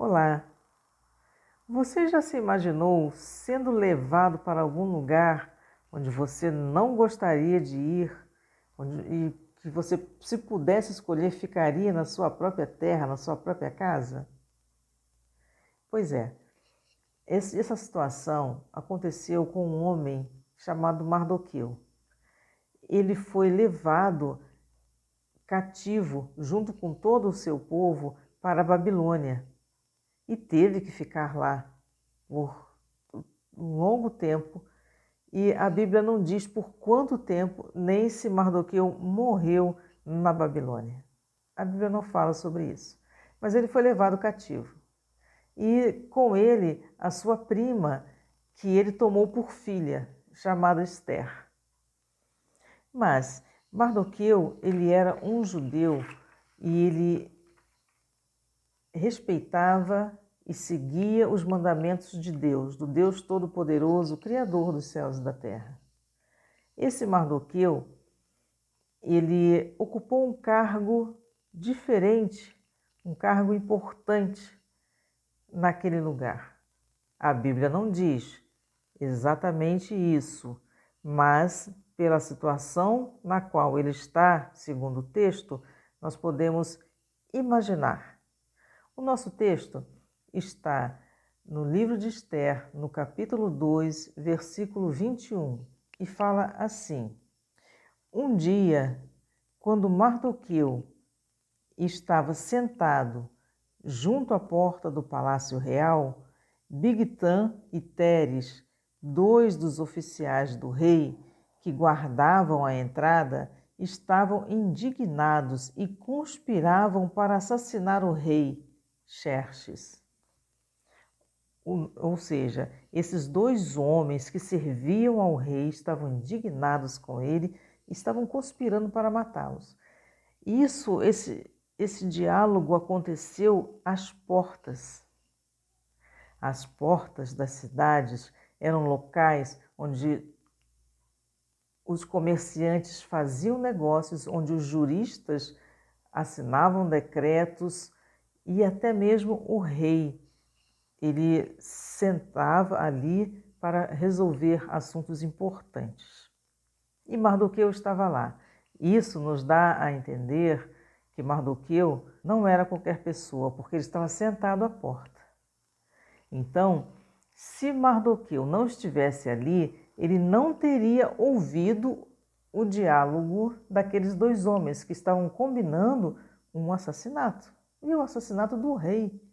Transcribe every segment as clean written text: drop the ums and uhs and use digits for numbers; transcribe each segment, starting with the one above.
Olá, você já se imaginou sendo levado para algum lugar onde você não gostaria de ir, e que você, se pudesse escolher, ficaria na sua própria terra, na sua própria casa? Pois é, essa situação aconteceu com um homem chamado Mardoqueu. Ele foi levado cativo, junto com todo o seu povo, para a Babilônia e teve que ficar lá por um longo tempo, e a Bíblia não diz por quanto tempo, nem se Mardoqueu morreu na Babilônia. A Bíblia não fala sobre isso, mas ele foi levado cativo. E com ele a sua prima, que ele tomou por filha, chamada Esther. Mas Mardoqueu, ele era um judeu e ele respeitava e seguia os mandamentos de Deus, do Deus Todo-Poderoso, Criador dos céus e da terra. Esse Mardoqueu, ele ocupou um cargo diferente, um cargo importante naquele lugar. A Bíblia não diz exatamente isso, mas pela situação na qual ele está, segundo o texto, nós podemos imaginar. O nosso texto está no livro de Esther, no capítulo 2, versículo 21, e fala assim: Um dia, quando Mardoqueu estava sentado junto à porta do palácio real, Bigtã e Teres, dois dos oficiais do rei que guardavam a entrada, estavam indignados e conspiravam para assassinar o rei Xerxes. Ou seja, esses dois homens que serviam ao rei estavam indignados com ele, estavam conspirando para matá-los. Esse diálogo aconteceu às portas. As portas das cidades eram locais onde os comerciantes faziam negócios, onde os juristas assinavam decretos e até mesmo o rei. Ele sentava ali para resolver assuntos importantes. E Mardoqueu estava lá. Isso nos dá a entender que Mardoqueu não era qualquer pessoa, porque ele estava sentado à porta. Então, se Mardoqueu não estivesse ali, ele não teria ouvido o diálogo daqueles dois homens que estavam combinando um assassinato, e o assassinato do rei,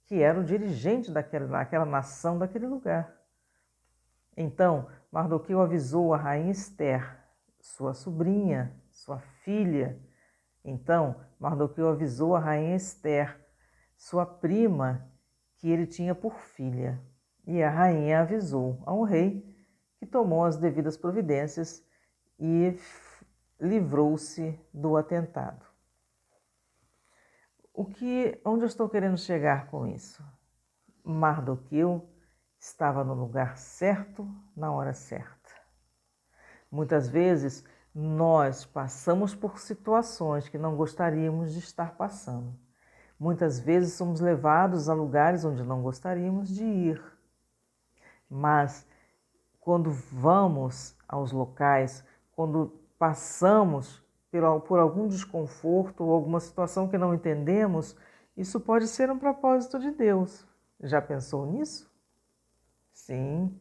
que era o dirigente daquela nação, daquele lugar. Então, Mardoqueu avisou a rainha Esther, sua sobrinha, sua filha. Então, Mardoqueu avisou a rainha Esther, sua prima, que ele tinha por filha. E a rainha avisou ao rei, que tomou as devidas providências e livrou-se do atentado. Onde eu estou querendo chegar com isso? Mardoqueu estava no lugar certo, na hora certa. Muitas vezes nós passamos por situações que não gostaríamos de estar passando. Muitas vezes somos levados a lugares onde não gostaríamos de ir. Mas quando vamos aos locais, quando passamos por algum desconforto ou alguma situação que não entendemos, isso pode ser um propósito de Deus. Já pensou nisso? Sim,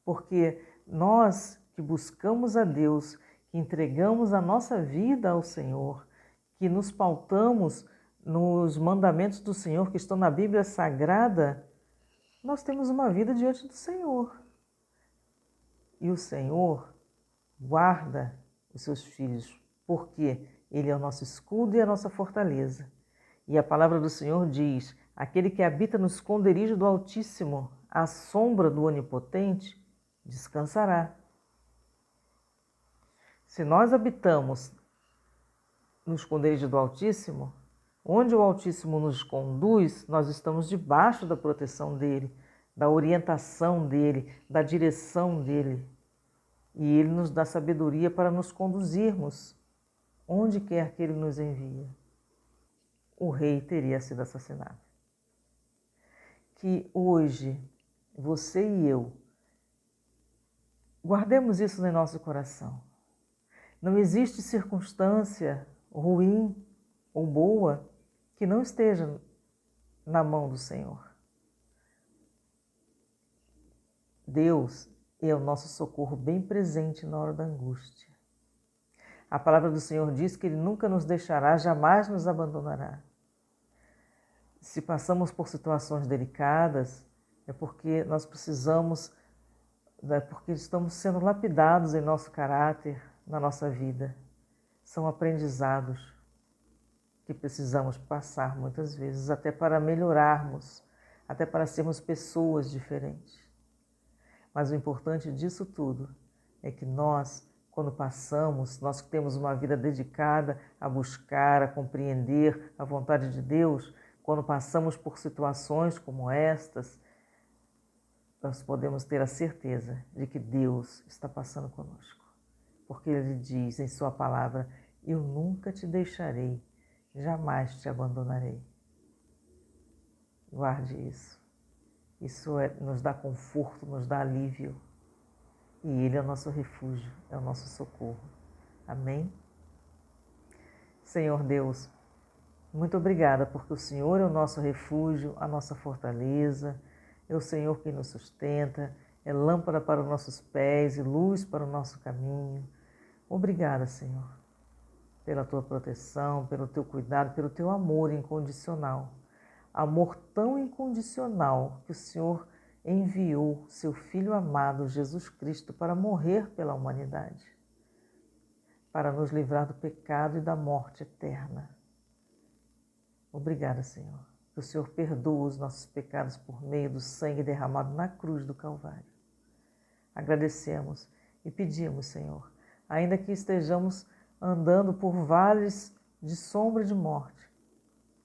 porque nós que buscamos a Deus, que entregamos a nossa vida ao Senhor, que nos pautamos nos mandamentos do Senhor que estão na Bíblia Sagrada, nós temos uma vida diante do Senhor. E o Senhor guarda os seus filhos, porque Ele é o nosso escudo e a nossa fortaleza. E a palavra do Senhor diz: aquele que habita no esconderijo do Altíssimo, à sombra do Onipotente, descansará. Se nós habitamos no esconderijo do Altíssimo, onde o Altíssimo nos conduz, nós estamos debaixo da proteção dEle, da orientação dEle, da direção dEle. E Ele nos dá sabedoria para nos conduzirmos onde quer que Ele nos envie. O rei teria sido assassinado. que hoje você e eu guardemos isso no nosso coração. Não existe circunstância ruim ou boa que não esteja na mão do Senhor. Deus é o nosso socorro bem presente na hora da angústia. A palavra do Senhor diz que Ele nunca nos deixará, jamais nos abandonará. Se passamos por situações delicadas, é porque nós precisamos, porque estamos sendo lapidados em nosso caráter, na nossa vida. São aprendizados que precisamos passar muitas vezes, até para melhorarmos, até para sermos pessoas diferentes. Mas o importante disso tudo é que nós, quando passamos, nós que temos uma vida dedicada a buscar, a compreender a vontade de Deus, quando passamos por situações como estas, nós podemos ter a certeza de que Deus está passando conosco. Porque Ele diz em Sua palavra: eu nunca te deixarei, jamais te abandonarei. Guarde isso. Isso nos dá conforto, nos dá alívio. E Ele é o nosso refúgio, é o nosso socorro. Amém? Senhor Deus, muito obrigada, porque o Senhor é o nosso refúgio, a nossa fortaleza, é o Senhor quem nos sustenta, é lâmpada para os nossos pés e luz para o nosso caminho. Obrigada, Senhor, pela Tua proteção, pelo Teu cuidado, pelo Teu amor incondicional. Amor tão incondicional que o Senhor enviou Seu Filho amado, Jesus Cristo, para morrer pela humanidade, para nos livrar do pecado e da morte eterna. Obrigada, Senhor, que o Senhor perdoa os nossos pecados por meio do sangue derramado na cruz do Calvário. Agradecemos e pedimos, Senhor, ainda que estejamos andando por vales de sombra e de morte,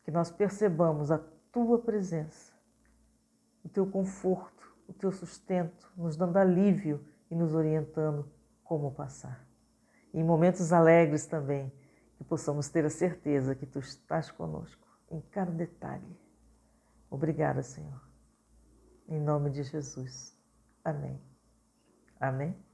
que nós percebamos a Tua presença, o Teu conforto, o Teu sustento, nos dando alívio e nos orientando como passar. E em momentos alegres também, que possamos ter a certeza que Tu estás conosco em cada detalhe. Obrigada, Senhor. Em nome de Jesus. Amém. Amém.